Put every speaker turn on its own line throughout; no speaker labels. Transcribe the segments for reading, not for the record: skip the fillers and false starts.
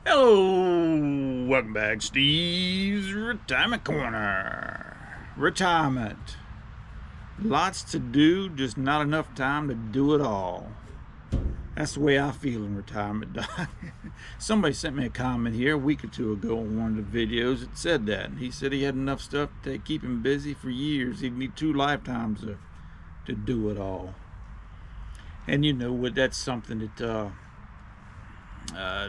Hello, welcome back, Steve's Retirement Corner. Retirement. Lots to do, just not enough time to do it all. That's the way I feel in retirement, Doc. Somebody sent me a comment here a week or two ago on one of the videos that said that. He said he had enough stuff to keep him busy for years. He'd need 2 lifetimes to do it all. And you know what, that's something that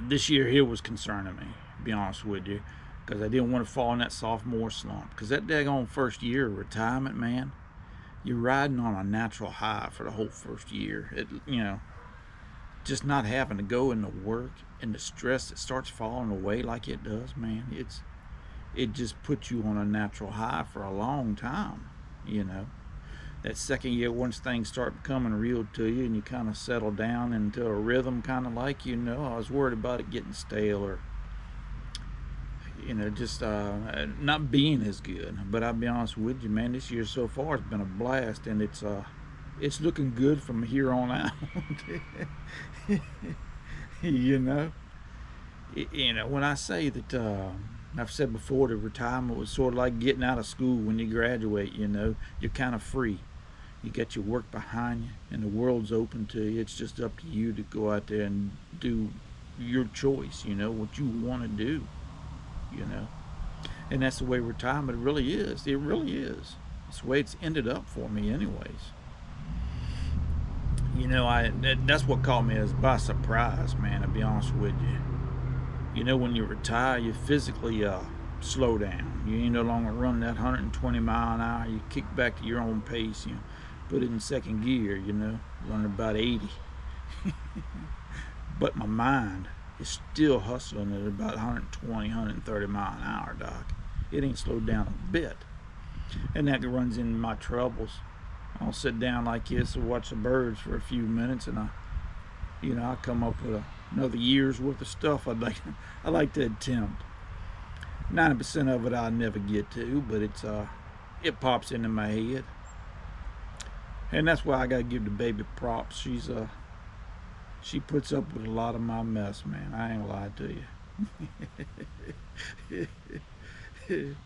this year here was concerning me, to be honest with you, because I didn't want to fall in that sophomore slump. Because that daggone first year of retirement, man, you're riding on a natural high for the whole first year. Just not having to go into work and the stress that starts falling away like it does, man. It just puts you on a natural high for a long time, That second year, once things start becoming real to you and you kind of settle down into a rhythm, kind of like, I was worried about it getting stale or, just not being as good. But I'll be honest with you, man, this year so far has been a blast, and it's looking good from here on out. When I say that, I've said before that retirement was sort of like getting out of school when you graduate. You're kind of free. You got your work behind you and the world's open to you. It's just up to you to go out there and do your choice, what you want to do, and that's the way retirement really is. It really is. It's the way it's ended up for me anyways. That's what caught me as by surprise, man, to be honest with you. When you retire, you physically slow down. You ain't no longer running that 120 mile an hour. You kick back to your own pace. Put it in second gear, running about 80. But my mind is still hustling at about 120, 130 mile an hour, Doc. It ain't slowed down a bit. And that runs into my troubles. I'll sit down like this and watch the birds for a few minutes, and I come up with another year's worth of stuff I like to attempt. 90% of it I'll never get to, but it pops into my head. And that's why I gotta give the baby props. She puts up with a lot of my mess, man. I ain't gonna lie to you.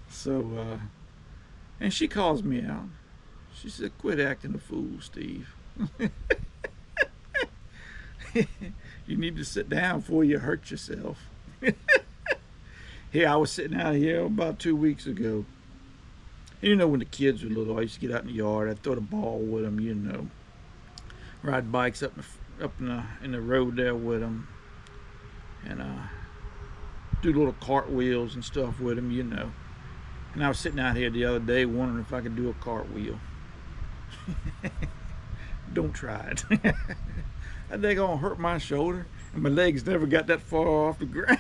So, and she calls me out. She said, "Quit acting a fool, Steve. You need to sit down before you hurt yourself." Here, I was sitting out here about 2 weeks ago. When the kids were little, I used to get out in the yard. I'd throw the ball with them, ride bikes up in the road there with them, and do little cartwheels and stuff with them, And I was sitting out here the other day wondering if I could do a cartwheel. Don't try it. I think I'll hurt my shoulder, and my legs never got that far off the ground.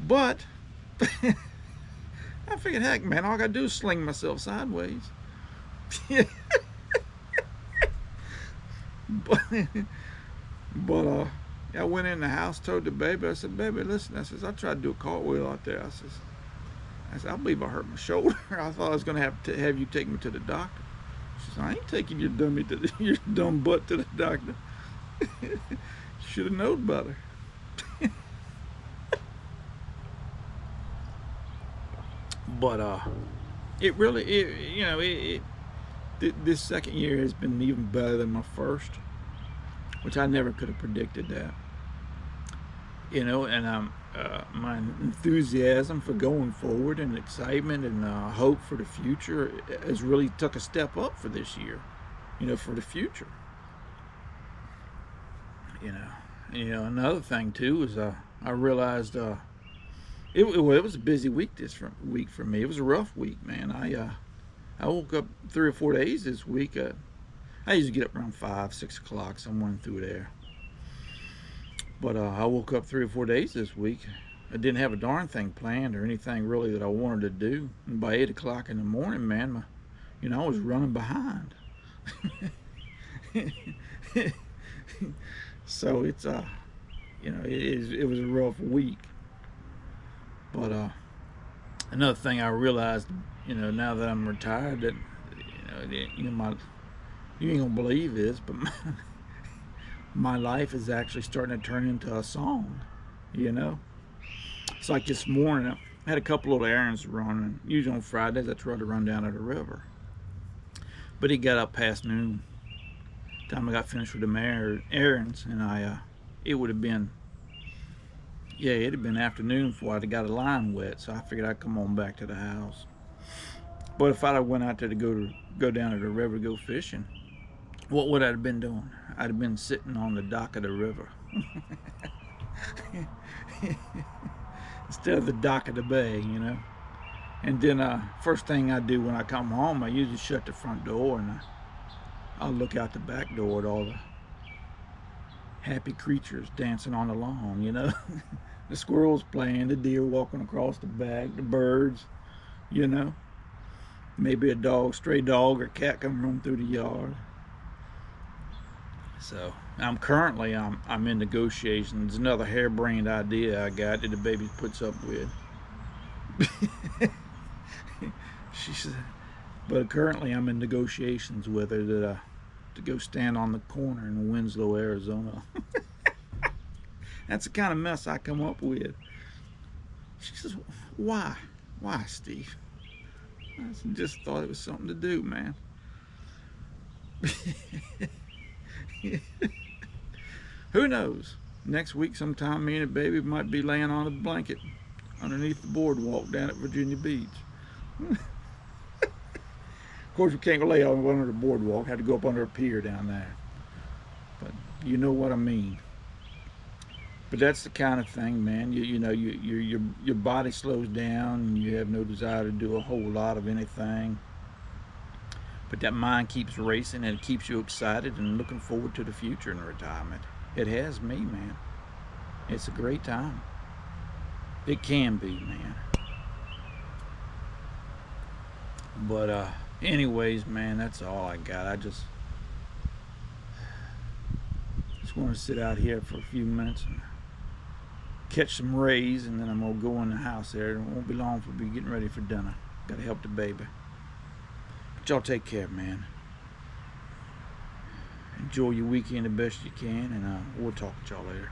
But I figured, heck, man, all I gotta do is sling myself sideways. but I went in the house, told the baby, I said, "Baby, listen," I tried to do a cartwheel out there. I said, "I believe I hurt my shoulder." I thought I was gonna have you take me to the doctor. She said, "I ain't taking your your dumb butt to the doctor." Should have known better. But this second year has been even better than my first, which I never could have predicted that. And my enthusiasm for going forward and excitement and hope for the future has really took a step up for this year, for the future. Another thing too is I realized it was a busy week this week for me. It was a rough week, man. I woke up 3 or 4 days this week. I usually get up around 5, 6 o'clock, somewhere through there. But I woke up 3 or 4 days this week. I didn't have a darn thing planned or anything really that I wanted to do. And by 8 o'clock in the morning, man, I was running behind. So it's it was a rough week. But another thing I realized, now that I'm retired, that you ain't gonna believe this, but my life is actually starting to turn into a song, you know? It's like this morning, I had a couple little errands to run, and usually on Fridays, I try to run down to the river. But it got up past noon. Time I got finished with the errands, and it would have been, yeah, it'd have been afternoon before I'd got a line wet, so I figured I'd come on back to the house. But if I'd have went out there to go down to the river, go fishing, what would I have been doing? I'd have been sitting on the dock of the river. Instead of the dock of the bay, you know. And then first thing I do when I come home, I usually shut the front door, and I'll look out the back door at all the happy creatures dancing on the lawn, you know. The squirrels playing, the deer walking across the back, the birds, you know. Maybe a dog, stray dog or cat come run through the yard. So I'm in negotiations. Another harebrained idea I got that the baby puts up with. She said, but currently I'm in negotiations with her to go stand on the corner in Winslow, Arizona. That's the kind of mess I come up with. She says, why? Why, Steve? I just thought it was something to do, man. Who knows? Next week sometime me and the baby might be laying on a blanket underneath the boardwalk down at Virginia Beach. Of course, we can't go lay on under the boardwalk. Had to go up under a pier down there. But you know what I mean. But that's the kind of thing, man. Your body slows down, and you have no desire to do a whole lot of anything. But that mind keeps racing, and it keeps you excited and looking forward to the future in retirement. It has me, man. It's a great time. It can be, man. But anyways, man, that's all I got. I just want to sit out here for a few minutes and catch some rays, and then I'm gonna go in the house there. It won't be long for me getting ready for dinner. Gotta help the baby. But y'all take care, man. Enjoy your weekend the best you can, and we'll talk to y'all later.